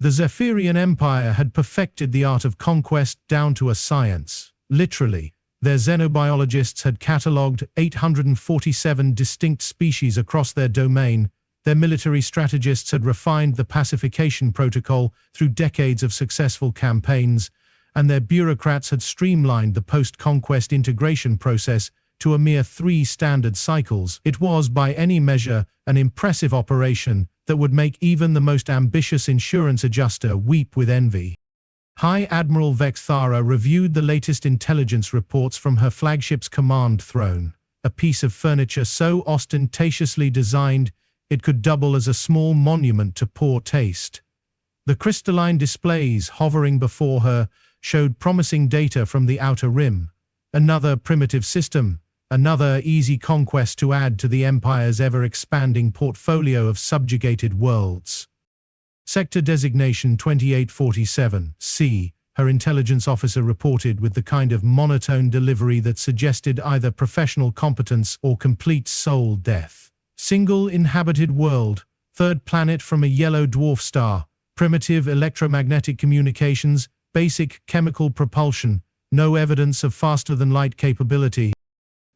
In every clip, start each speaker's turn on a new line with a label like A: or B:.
A: The Zephyrian Empire had perfected the art of conquest down to a science. Literally, their xenobiologists had catalogued 847 distinct species across their domain. Their military strategists had refined the pacification protocol through decades of successful campaigns, and their bureaucrats had streamlined the post-conquest integration process to a mere 3 standard cycles. It was, by any measure, an impressive operation that would make even the most ambitious insurance adjuster weep with envy. High Admiral Vexthara reviewed the latest intelligence reports from her flagship's command throne, a piece of furniture so ostentatiously designed it could double as a small monument to poor taste. The crystalline displays hovering before her showed promising data from the Outer Rim. Another primitive system, another easy conquest to add to the Empire's ever-expanding portfolio of subjugated worlds. Sector Designation 2847, C, her intelligence officer reported with the kind of monotone delivery that suggested either professional competence or complete soul death. Single inhabited world, 3rd planet from a yellow dwarf star, primitive electromagnetic communications, basic chemical propulsion, no evidence of faster-than-light capability.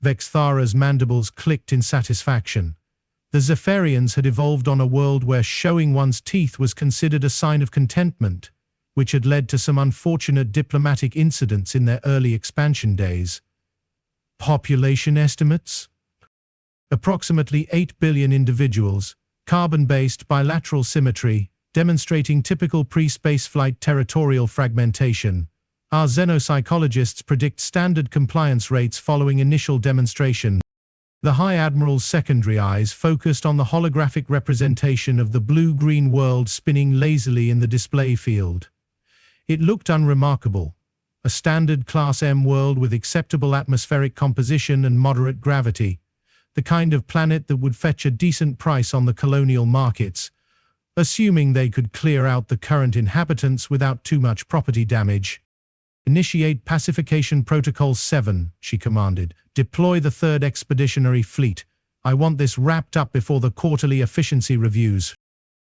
A: Vexthara's mandibles clicked in satisfaction. The Zephyrians had evolved on a world where showing one's teeth was considered a sign of contentment, which had led to some unfortunate diplomatic incidents in their early expansion days. Population estimates? Approximately 8 billion individuals, carbon-based bilateral symmetry, demonstrating typical pre-spaceflight territorial fragmentation. Our xenopsychologists predict standard compliance rates following initial demonstration. The High Admiral's secondary eyes focused on the holographic representation of the blue-green world spinning lazily in the display field. It looked unremarkable. A standard Class M world with acceptable atmospheric composition and moderate gravity. The kind of planet that would fetch a decent price on the colonial markets, assuming they could clear out the current inhabitants without too much property damage. Initiate Pacification Protocol 7, she commanded. Deploy the 3rd Expeditionary Fleet. I want this wrapped up before the quarterly efficiency reviews.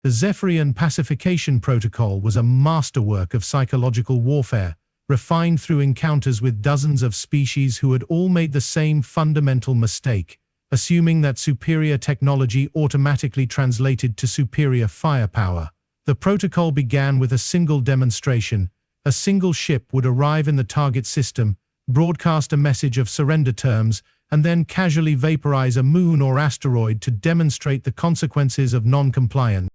A: The Zephyrian Pacification Protocol was a masterwork of psychological warfare, refined through encounters with dozens of species who had all made the same fundamental mistake, assuming that superior technology automatically translated to superior firepower. The protocol began with a single demonstration. A single ship would arrive in the target system, broadcast a message of surrender terms, and then casually vaporize a moon or asteroid to demonstrate the consequences of non-compliance.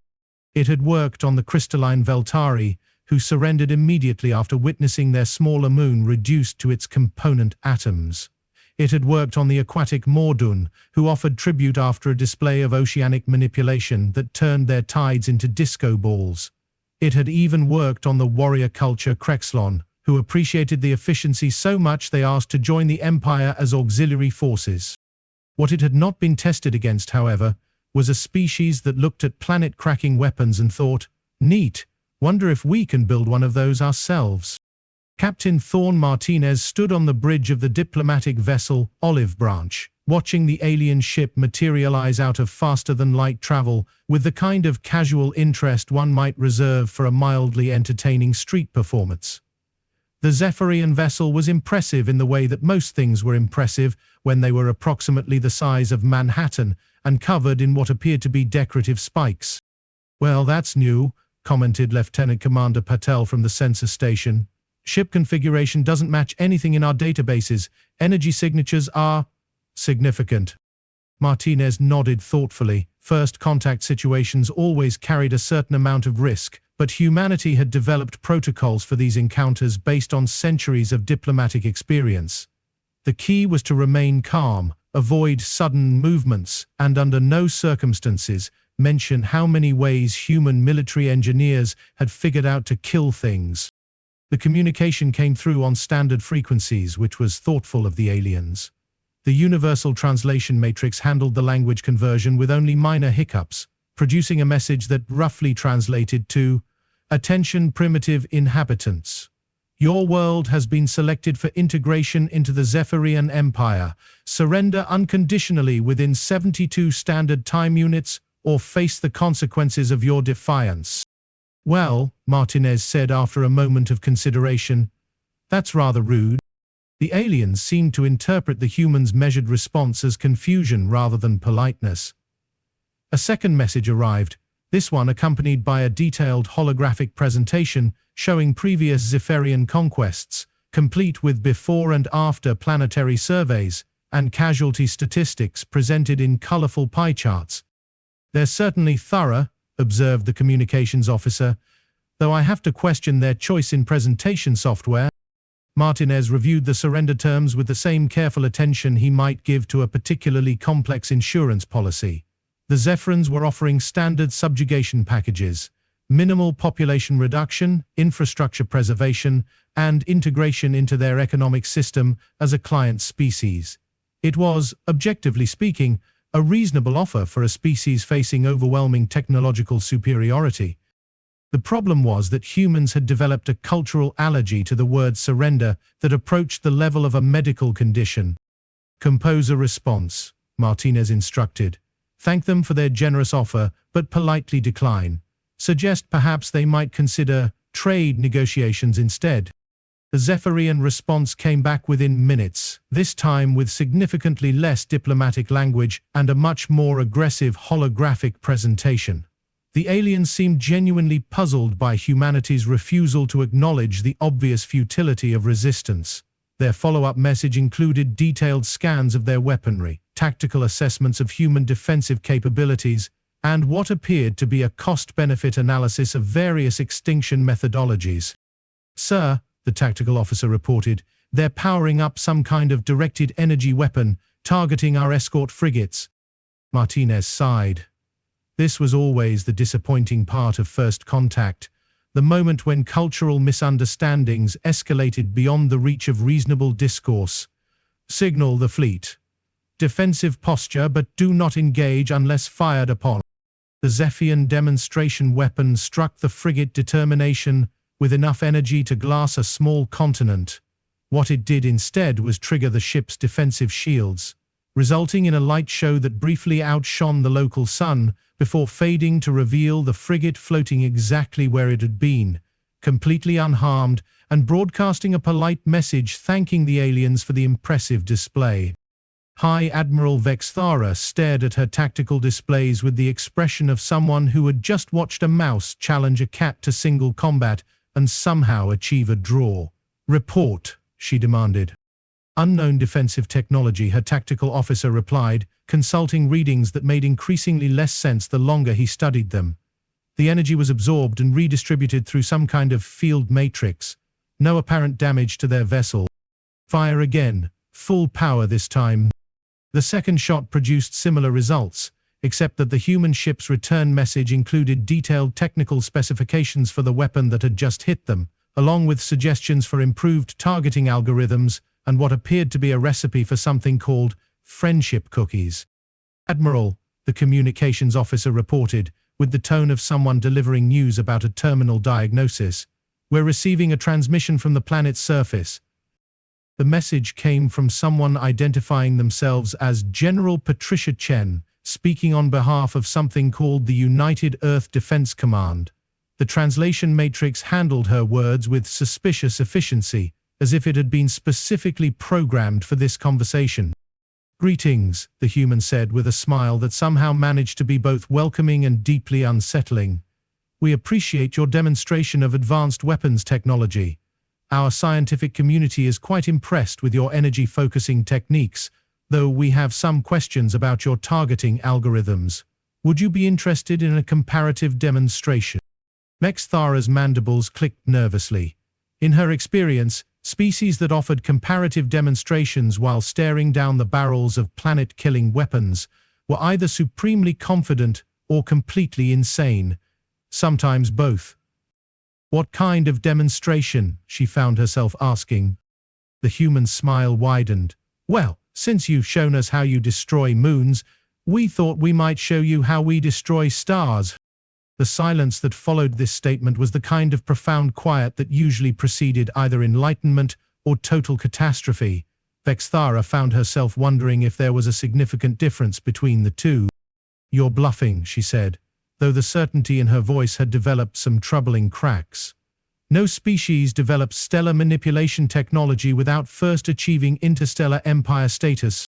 A: It had worked on the crystalline Veltari, who surrendered immediately after witnessing their smaller moon reduced to its component atoms. It had worked on the aquatic Mordun, who offered tribute after a display of oceanic manipulation that turned their tides into disco balls. It had even worked on the warrior culture Krexlon, who appreciated the efficiency so much they asked to join the Empire as auxiliary forces. What it had not been tested against, however, was a species that looked at planet-cracking weapons and thought, "Neat, wonder if we can build one of those ourselves." Captain Thorne Martinez stood on the bridge of the diplomatic vessel Olive Branch, watching the alien ship materialize out of faster-than-light travel with the kind of casual interest one might reserve for a mildly entertaining street performance. The Zephyrian vessel was impressive in the way that most things were impressive when they were approximately the size of Manhattan and covered in what appeared to be decorative spikes. "Well, that's new," commented Lieutenant Commander Patel from the sensor station. "Ship configuration doesn't match anything in our databases. Energy signatures are significant." Martinez nodded thoughtfully. First contact situations always carried a certain amount of risk, but humanity had developed protocols for these encounters based on centuries of diplomatic experience. The key was to remain calm, avoid sudden movements, and under no circumstances mention how many ways human military engineers had figured out to kill things. The communication came through on standard frequencies, which was thoughtful of the aliens. The Universal Translation Matrix handled the language conversion with only minor hiccups, producing a message that roughly translated to, "Attention primitive inhabitants. Your world has been selected for integration into the Zephyrian Empire. Surrender unconditionally within 72 standard time units or face the consequences of your defiance." Well, Martinez said after a moment of consideration, that's rather rude. The aliens seemed to interpret the humans' measured response as confusion rather than politeness. A second message arrived, this one accompanied by a detailed holographic presentation showing previous Zephyrian conquests, complete with before and after planetary surveys and casualty statistics presented in colorful pie charts. They're certainly thorough, observed the communications officer, though I have to question their choice in presentation software. Martinez reviewed the surrender terms with the same careful attention he might give to a particularly complex insurance policy. The Zephyrians were offering standard subjugation packages, minimal population reduction, infrastructure preservation, and integration into their economic system as a client species. It was, objectively speaking, a reasonable offer for a species facing overwhelming technological superiority. The problem was that humans had developed a cultural allergy to the word surrender that approached the level of a medical condition. Compose a response, Martinez instructed. Thank them for their generous offer, but politely decline. Suggest perhaps they might consider trade negotiations instead. The Zephyrian response came back within minutes, this time with significantly less diplomatic language and a much more aggressive holographic presentation. The aliens seemed genuinely puzzled by humanity's refusal to acknowledge the obvious futility of resistance. Their follow-up message included detailed scans of their weaponry, tactical assessments of human defensive capabilities, and what appeared to be a cost-benefit analysis of various extinction methodologies. Sir, the tactical officer reported, they're powering up some kind of directed energy weapon, targeting our escort frigates. Martinez sighed. This was always the disappointing part of first contact, the moment when cultural misunderstandings escalated beyond the reach of reasonable discourse. Signal the fleet. Defensive posture, but do not engage unless fired upon. The Zephyrian demonstration weapon struck the frigate Determination with enough energy to glass a small continent. What it did instead was trigger the ship's defensive shields, resulting in a light show that briefly outshone the local sun before fading to reveal the frigate floating exactly where it had been, completely unharmed, and broadcasting a polite message thanking the aliens for the impressive display. High Admiral Vexthara stared at her tactical displays with the expression of someone who had just watched a mouse challenge a cat to single combat and somehow achieve a draw. Report, she demanded. Unknown defensive technology, her tactical officer replied, consulting readings that made increasingly less sense the longer he studied them. The energy was absorbed and redistributed through some kind of field matrix. No apparent damage to their vessel. Fire again, full power this time. The second shot produced similar results, except that the human ship's return message included detailed technical specifications for the weapon that had just hit them, along with suggestions for improved targeting algorithms and what appeared to be a recipe for something called friendship cookies. Admiral, the communications officer reported, with the tone of someone delivering news about a terminal diagnosis. We're receiving a transmission from the planet's surface. The message came from someone identifying themselves as General Patricia Chen, speaking on behalf of something called the United Earth Defense Command. The translation matrix handled her words with suspicious efficiency, as if it had been specifically programmed for this conversation. Greetings, the human said with a smile that somehow managed to be both welcoming and deeply unsettling. We appreciate your demonstration of advanced weapons technology. Our scientific community is quite impressed with your energy-focusing techniques, though we have some questions about your targeting algorithms. Would you be interested in a comparative demonstration? Vexthara's mandibles clicked nervously. In her experience, species that offered comparative demonstrations while staring down the barrels of planet-killing weapons were either supremely confident or completely insane, sometimes both. What kind of demonstration? She found herself asking. The human's smile widened. Well, since you've shown us how you destroy moons, we thought we might show you how we destroy stars. The silence that followed this statement was the kind of profound quiet that usually preceded either enlightenment or total catastrophe. Vexthara found herself wondering if there was a significant difference between the two. You're bluffing, she said. though the certainty in her voice had developed some troubling cracks. No species develops stellar manipulation technology without first achieving interstellar empire status.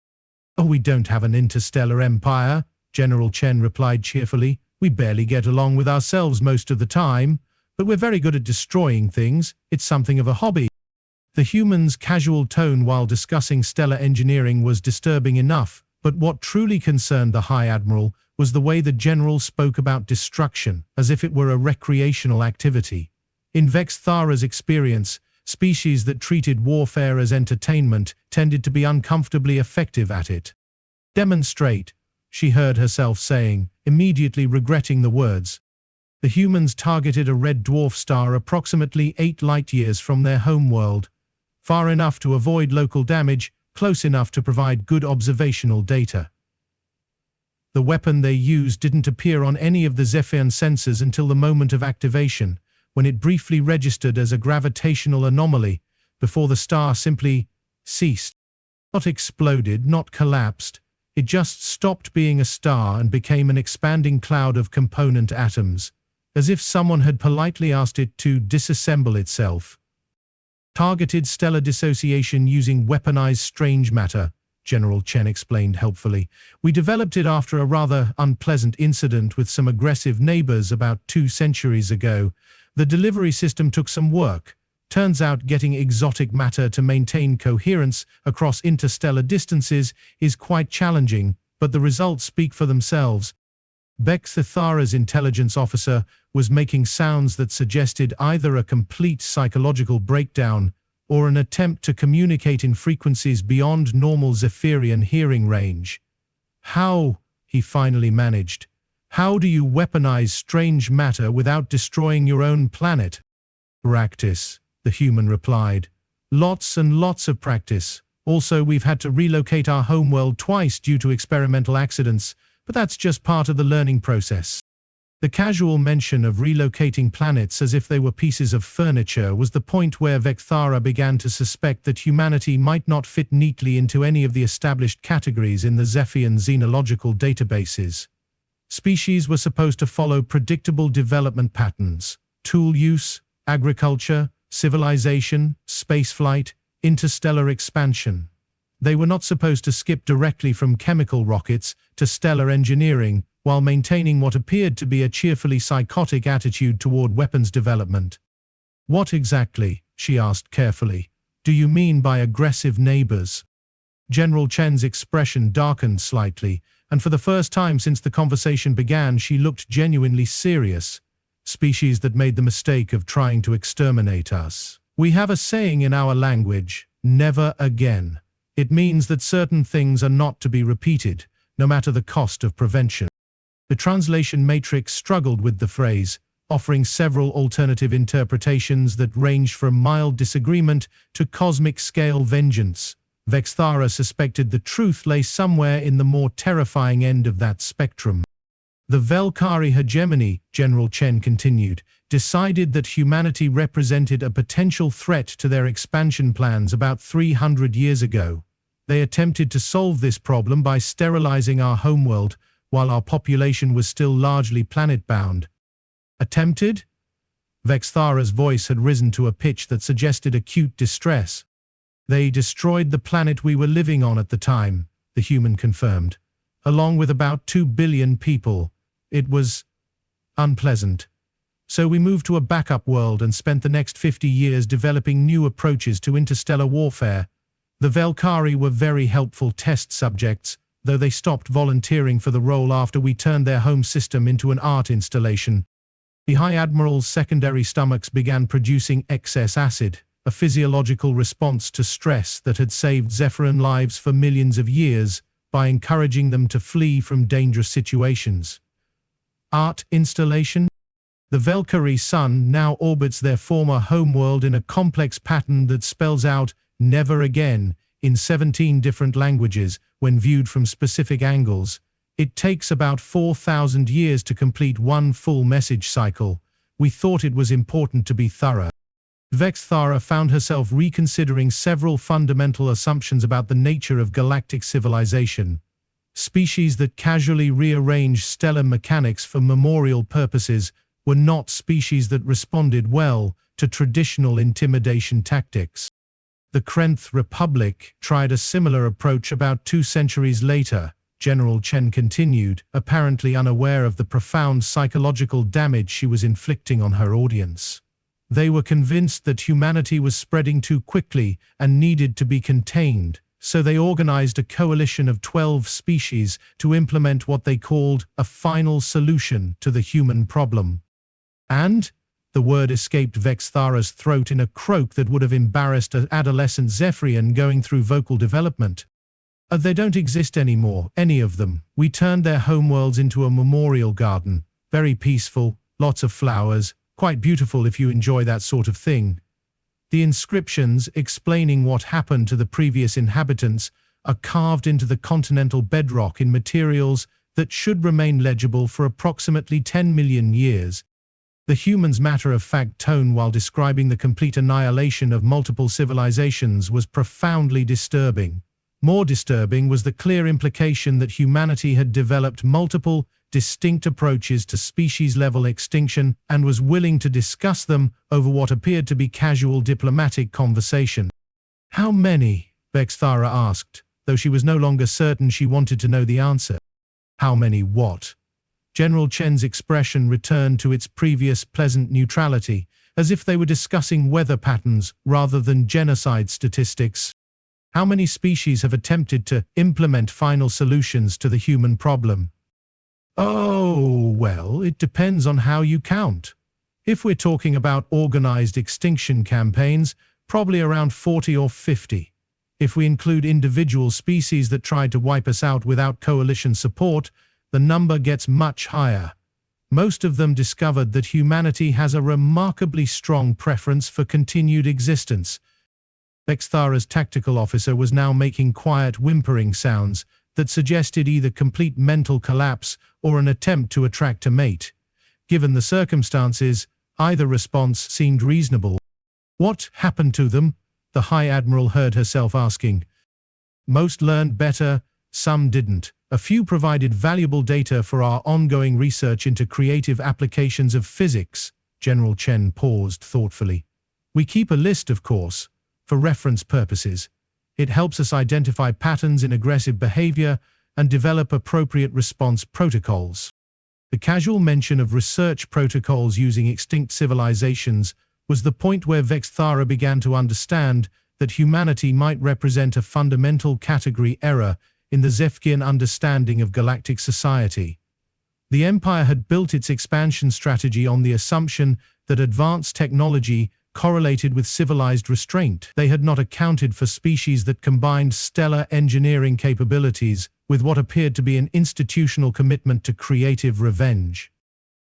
A: Oh, we don't have an interstellar empire, General Chen replied cheerfully. We barely get along with ourselves most of the time, but we're very good at destroying things. It's something of a hobby. The human's casual tone while discussing stellar engineering was disturbing enough, but what truly concerned the High Admiral was the way the general spoke about destruction, as if it were a recreational activity. In Vexthara's experience, species that treated warfare as entertainment tended to be uncomfortably effective at it. Demonstrate, she heard herself saying, immediately regretting the words. The humans targeted a red dwarf star approximately 8 light-years from their homeworld, far enough to avoid local damage, close enough to provide good observational data. The weapon they used didn't appear on any of the Zephyrian sensors until the moment of activation, when it briefly registered as a gravitational anomaly, before the star simply ceased. Not exploded, not collapsed. It just stopped being a star and became an expanding cloud of component atoms, as if someone had politely asked it to disassemble itself. Targeted stellar dissociation using weaponized strange matter, General Chen explained helpfully. We developed it after a rather unpleasant incident with some aggressive neighbors about 2 centuries ago. The delivery system took some work. Turns out getting exotic matter to maintain coherence across interstellar distances is quite challenging, but the results speak for themselves. Vexthara's intelligence officer was making sounds that suggested either a complete psychological breakdown or an attempt to communicate in frequencies beyond normal Zephyrian hearing range. How, he finally managed, how do you weaponize strange matter without destroying your own planet? Practice, the human replied. Lots and lots of practice. Also, we've had to relocate our homeworld twice due to experimental accidents, but that's just part of the learning process. The casual mention of relocating planets as if they were pieces of furniture was the point where Vexthara began to suspect that humanity might not fit neatly into any of the established categories in the Zephyrian xenological databases. Species were supposed to follow predictable development patterns: tool use, agriculture, civilization, spaceflight, interstellar expansion. They were not supposed to skip directly from chemical rockets to stellar engineering, while maintaining what appeared to be a cheerfully psychotic attitude toward weapons development. What exactly, she asked carefully, do you mean by aggressive neighbors? General Chen's expression darkened slightly, and for the first time since the conversation began, she looked genuinely serious. Species that made the mistake of trying to exterminate us. We have a saying in our language, never again. It means that certain things are not to be repeated, no matter the cost of prevention. The translation matrix struggled with the phrase, offering several alternative interpretations that ranged from mild disagreement to cosmic-scale vengeance. Vexthara suspected the truth lay somewhere in the more terrifying end of that spectrum. The Velkari hegemony, General Chen continued, decided that humanity represented a potential threat to their expansion plans about 300 years ago. They attempted to solve this problem by sterilizing our homeworld, while our population was still largely planet-bound. Attempted? Vexthara's voice had risen to a pitch that suggested acute distress. They destroyed the planet we were living on at the time, the human confirmed. Along with about 2 billion people. It was unpleasant. So we moved to a backup world and spent the next 50 years developing new approaches to interstellar warfare. The Velkari were very helpful test subjects, though they stopped volunteering for the role after we turned their home system into an art installation. The High Admiral's secondary stomachs began producing excess acid, a physiological response to stress that had saved Zephyrian lives for millions of years by encouraging them to flee from dangerous situations. Art installation? The Velkari sun now orbits their former homeworld in a complex pattern that spells out "never again" in 17 different languages when viewed from specific angles. It takes about 4,000 years to complete one full message cycle. We thought it was important to be thorough. Vexthara found herself reconsidering several fundamental assumptions about the nature of galactic civilization. Species that casually rearrange stellar mechanics for memorial purposes were not species that responded well to traditional intimidation tactics. The Krenth Republic tried a similar approach about 2 centuries later, General Chen continued, apparently unaware of the profound psychological damage she was inflicting on her audience. They were convinced that humanity was spreading too quickly and needed to be contained, so they organized a coalition of 12 species to implement what they called a final solution to the human problem. And the word escaped Vexthara's throat in a croak that would have embarrassed an adolescent Zephyrian going through vocal development. They don't exist anymore, any of them. We turned their homeworlds into a memorial garden. Very peaceful, lots of flowers, quite beautiful if you enjoy that sort of thing. The inscriptions explaining what happened to the previous inhabitants are carved into the continental bedrock in materials that should remain legible for approximately 10 million years. The humans' matter-of-fact tone while describing the complete annihilation of multiple civilizations was profoundly disturbing. More disturbing was the clear implication that humanity had developed multiple, distinct approaches to species-level extinction and was willing to discuss them over what appeared to be casual diplomatic conversation. How many? Vexthara asked, though she was no longer certain she wanted to know the answer. How many what? General Chen's expression returned to its previous pleasant neutrality, as if they were discussing weather patterns rather than genocide statistics. How many species have attempted to implement final solutions to the human problem? Oh, well, it depends on how you count. If we're talking about organized extinction campaigns, probably around 40 or 50. If we include individual species that tried to wipe us out without coalition support, the number gets much higher. Most of them discovered that humanity has a remarkably strong preference for continued existence. Vexthara's tactical officer was now making quiet whimpering sounds that suggested either complete mental collapse or an attempt to attract a mate. Given the circumstances, either response seemed reasonable. What happened to them? The High Admiral heard herself asking. Most learned better, some didn't. A few provided valuable data for our ongoing research into creative applications of physics. General Chen paused thoughtfully. We keep a list, of course, for reference purposes. It helps us identify patterns in aggressive behavior and develop appropriate response protocols. The casual mention of research protocols using extinct civilizations was the point where Vexthara began to understand that humanity might represent a fundamental category error in the Zephyrian understanding of galactic society. The Empire had built its expansion strategy on the assumption that advanced technology correlated with civilized restraint. They had not accounted for species that combined stellar engineering capabilities with what appeared to be an institutional commitment to creative revenge.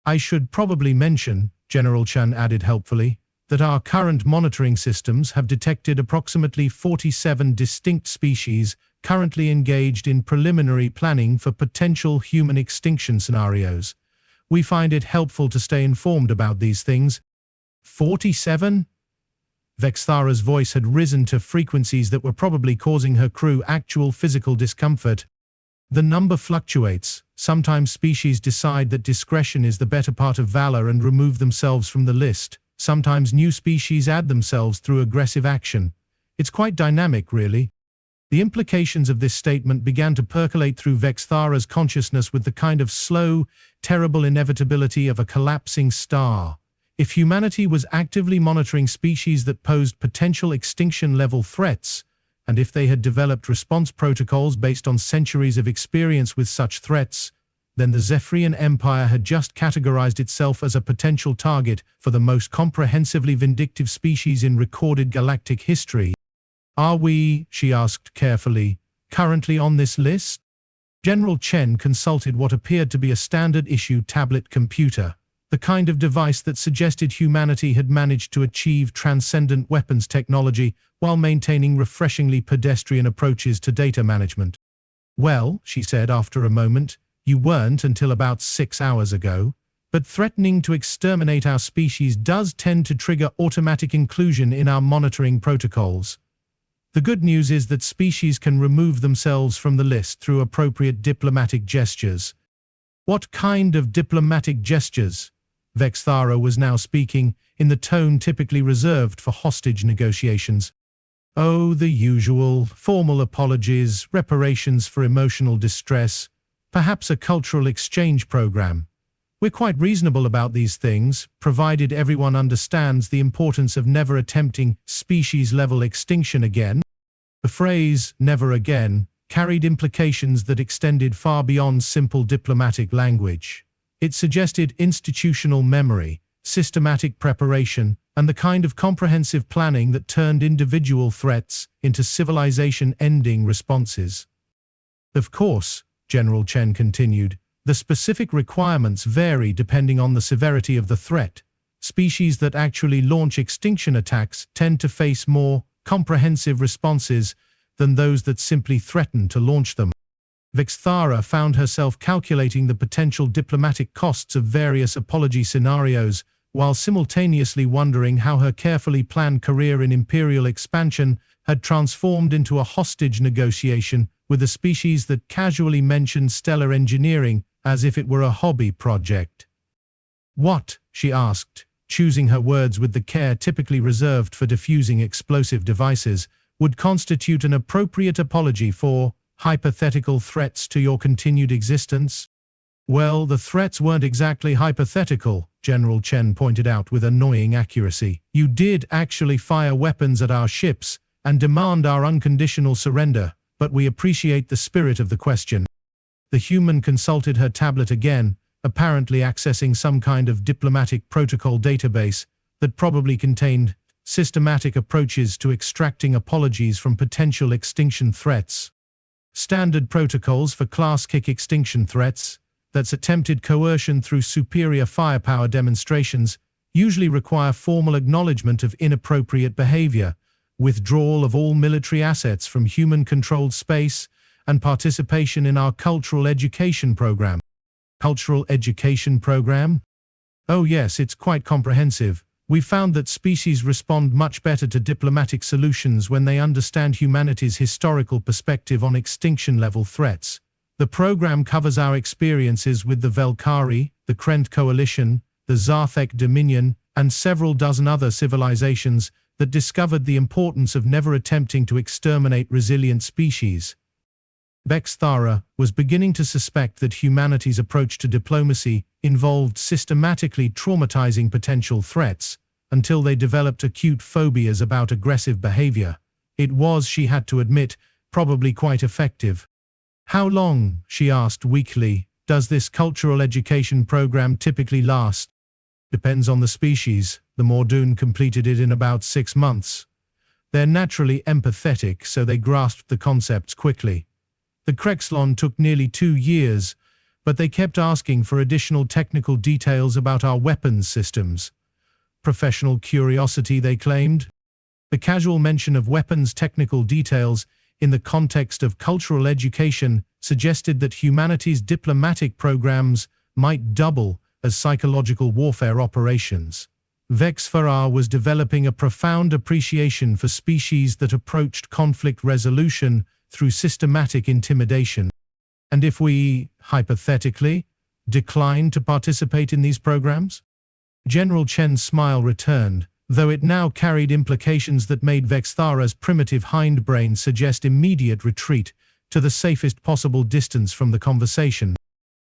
A: I should probably mention, General Chen added helpfully, that our current monitoring systems have detected approximately 47 distinct species currently engaged in preliminary planning for potential human extinction scenarios. We find it helpful to stay informed about these things. 47? Vexthara's voice had risen to frequencies that were probably causing her crew actual physical discomfort. The number fluctuates. Sometimes species decide that discretion is the better part of valor and remove themselves from the list. Sometimes new species add themselves through aggressive action. It's quite dynamic, really. The implications of this statement began to percolate through Vexthara's consciousness with the kind of slow, terrible inevitability of a collapsing star. If humanity was actively monitoring species that posed potential extinction-level threats, and if they had developed response protocols based on centuries of experience with such threats, then the Zephyrian Empire had just categorized itself as a potential target for the most comprehensively vindictive species in recorded galactic history. Are we, she asked carefully, currently on this list? General Chen consulted what appeared to be a standard-issue tablet computer, the kind of device that suggested humanity had managed to achieve transcendent weapons technology while maintaining refreshingly pedestrian approaches to data management. Well, she said after a moment, you weren't until about 6 hours ago, but threatening to exterminate our species does tend to trigger automatic inclusion in our monitoring protocols. The good news is that species can remove themselves from the list through appropriate diplomatic gestures. What kind of diplomatic gestures? Vexthara was now speaking in the tone typically reserved for hostage negotiations. Oh, the usual, formal apologies, reparations for emotional distress, perhaps a cultural exchange program. We're quite reasonable about these things, provided everyone understands the importance of never attempting species-level extinction again. The phrase, never again, carried implications that extended far beyond simple diplomatic language. It suggested institutional memory, systematic preparation, and the kind of comprehensive planning that turned individual threats into civilization-ending responses. Of course, General Chen continued, the specific requirements vary depending on the severity of the threat. Species that actually launch extinction attacks tend to face more comprehensive responses than those that simply threaten to launch them. Vexthara found herself calculating the potential diplomatic costs of various apology scenarios, while simultaneously wondering how her carefully planned career in imperial expansion had transformed into a hostage negotiation with a species that casually mentioned stellar engineering as if it were a hobby project. What, she asked, choosing her words with the care typically reserved for diffusing explosive devices, would constitute an appropriate apology for hypothetical threats to your continued existence? Well, the threats weren't exactly hypothetical, General Chen pointed out with annoying accuracy. You did actually fire weapons at our ships and demand our unconditional surrender, but we appreciate the spirit of the question. The human consulted her tablet again, apparently accessing some kind of diplomatic protocol database that probably contained systematic approaches to extracting apologies from potential extinction threats. Standard protocols for class-kick extinction threats, that's attempted coercion through superior firepower demonstrations, usually require formal acknowledgement of inappropriate behavior, withdrawal of all military assets from human-controlled space, and participation in our cultural education program. Cultural education program? Oh yes, it's quite comprehensive. We found that species respond much better to diplomatic solutions when they understand humanity's historical perspective on extinction-level threats. The program covers our experiences with the Velkari, the Krent Coalition, the Zarthek Dominion, and several dozen other civilizations that discovered the importance of never attempting to exterminate resilient species. Vexthara was beginning to suspect that humanity's approach to diplomacy involved systematically traumatizing potential threats until they developed acute phobias about aggressive behavior. It was, she had to admit, probably quite effective. How long, she asked weakly, does this cultural education program typically last? Depends on the species. The Mordoon completed it in about 6 months. They're naturally empathetic, so they grasped the concepts quickly. The Krexlon took nearly 2 years, but they kept asking for additional technical details about our weapons systems. Professional curiosity, they claimed. The casual mention of weapons technical details in the context of cultural education suggested that humanity's diplomatic programs might double as psychological warfare operations. Vexthara was developing a profound appreciation for species that approached conflict resolution through systematic intimidation. And if we, hypothetically, decline to participate in these programs? General Chen's smile returned, though it now carried implications that made Vexthara's primitive hindbrain suggest immediate retreat to the safest possible distance from the conversation.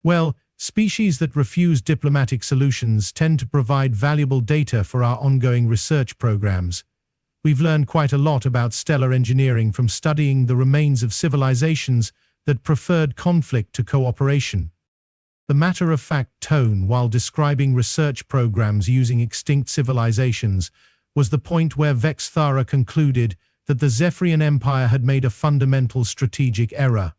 A: Well, species that refuse diplomatic solutions tend to provide valuable data for our ongoing research programs. We've learned quite a lot about stellar engineering from studying the remains of civilizations that preferred conflict to cooperation. The matter-of-fact tone while describing research programs using extinct civilizations was the point where Vexthara concluded that the Zephyrian Empire had made a fundamental strategic error.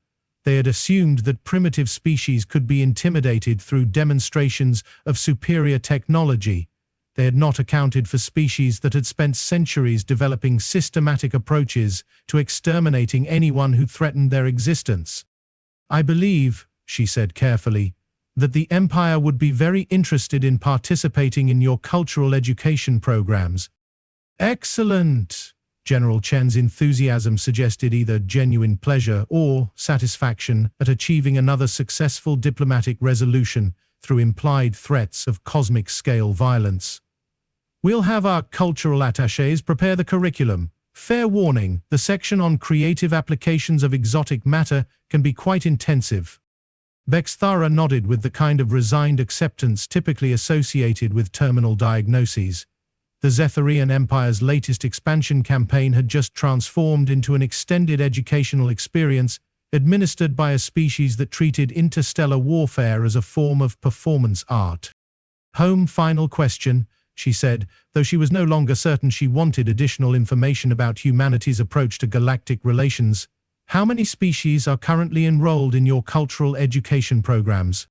A: They had assumed that primitive species could be intimidated through demonstrations of superior technology. They had not accounted for species that had spent centuries developing systematic approaches to exterminating anyone who threatened their existence. I believe, she said carefully, that the Empire would be very interested in participating in your cultural education programs. Excellent! General Chen's enthusiasm suggested either genuine pleasure or satisfaction at achieving another successful diplomatic resolution through implied threats of cosmic-scale violence. We'll have our cultural attachés prepare the curriculum. Fair warning, the section on creative applications of exotic matter can be quite intensive. Vexthara nodded with the kind of resigned acceptance typically associated with terminal diagnoses. The Zephyrian Empire's latest expansion campaign had just transformed into an extended educational experience administered by a species that treated interstellar warfare as a form of performance art. Home final question, she said, though she was no longer certain she wanted additional information about humanity's approach to galactic relations. How many species are currently enrolled in your cultural education programs?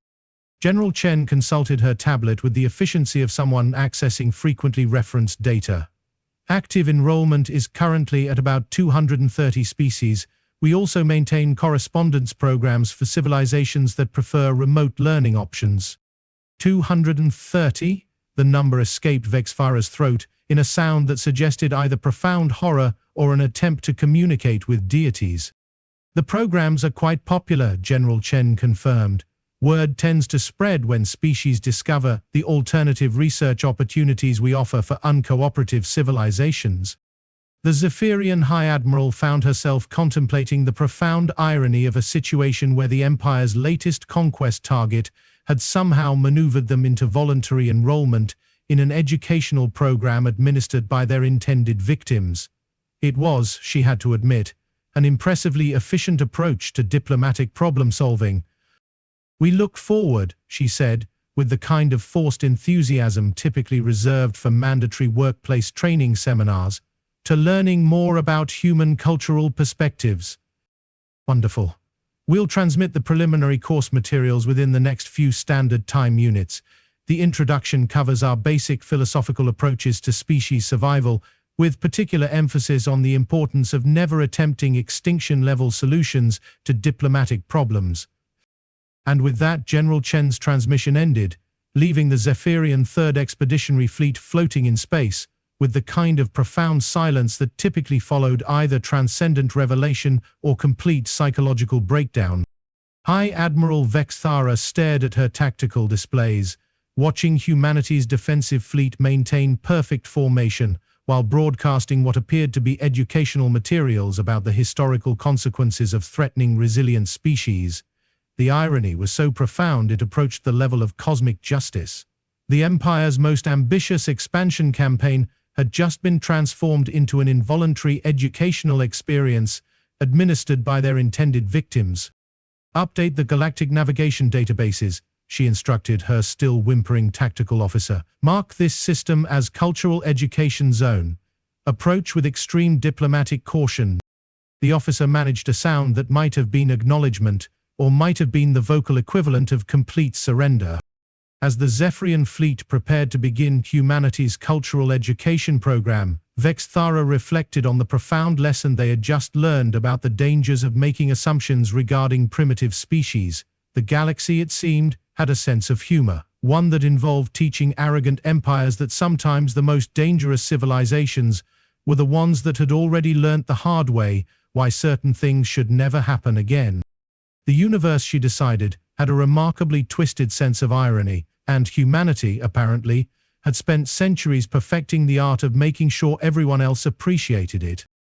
A: General Chen consulted her tablet with the efficiency of someone accessing frequently referenced data. Active enrollment is currently at about 230 species. We also maintain correspondence programs for civilizations that prefer remote learning options. 230? The number escaped Vexthara's throat in a sound that suggested either profound horror or an attempt to communicate with deities. The programs are quite popular, General Chen confirmed. Word tends to spread when species discover the alternative research opportunities we offer for uncooperative civilizations. The Zephyrian High Admiral found herself contemplating the profound irony of a situation where the Empire's latest conquest target had somehow maneuvered them into voluntary enrollment in an educational program administered by their intended victims. It was, she had to admit, an impressively efficient approach to diplomatic problem-solving. We look forward, she said, with the kind of forced enthusiasm typically reserved for mandatory workplace training seminars, to learning more about human cultural perspectives. Wonderful. We'll transmit the preliminary course materials within the next few standard time units. The introduction covers our basic philosophical approaches to species survival, with particular emphasis on the importance of never attempting extinction-level solutions to diplomatic problems. And with that, General Chen's transmission ended, leaving the Zephyrian Third Expeditionary Fleet floating in space, with the kind of profound silence that typically followed either transcendent revelation or complete psychological breakdown. High Admiral Vexthara stared at her tactical displays, watching humanity's defensive fleet maintain perfect formation, while broadcasting what appeared to be educational materials about the historical consequences of threatening resilient species. The irony was so profound it approached the level of cosmic justice. The Empire's most ambitious expansion campaign had just been transformed into an involuntary educational experience administered by their intended victims. Update the galactic navigation databases, she instructed her still whimpering tactical officer. Mark this system as Cultural Education Zone. Approach with extreme diplomatic caution. The officer managed a sound that might have been acknowledgement, or might have been the vocal equivalent of complete surrender. As the Zephyrian fleet prepared to begin humanity's cultural education program, Vexthara reflected on the profound lesson they had just learned about the dangers of making assumptions regarding primitive species. The galaxy, it seemed, had a sense of humor, one that involved teaching arrogant empires that sometimes the most dangerous civilizations were the ones that had already learnt the hard way why certain things should never happen again. The universe, she decided, had a remarkably twisted sense of irony, and humanity, apparently, had spent centuries perfecting the art of making sure everyone else appreciated it.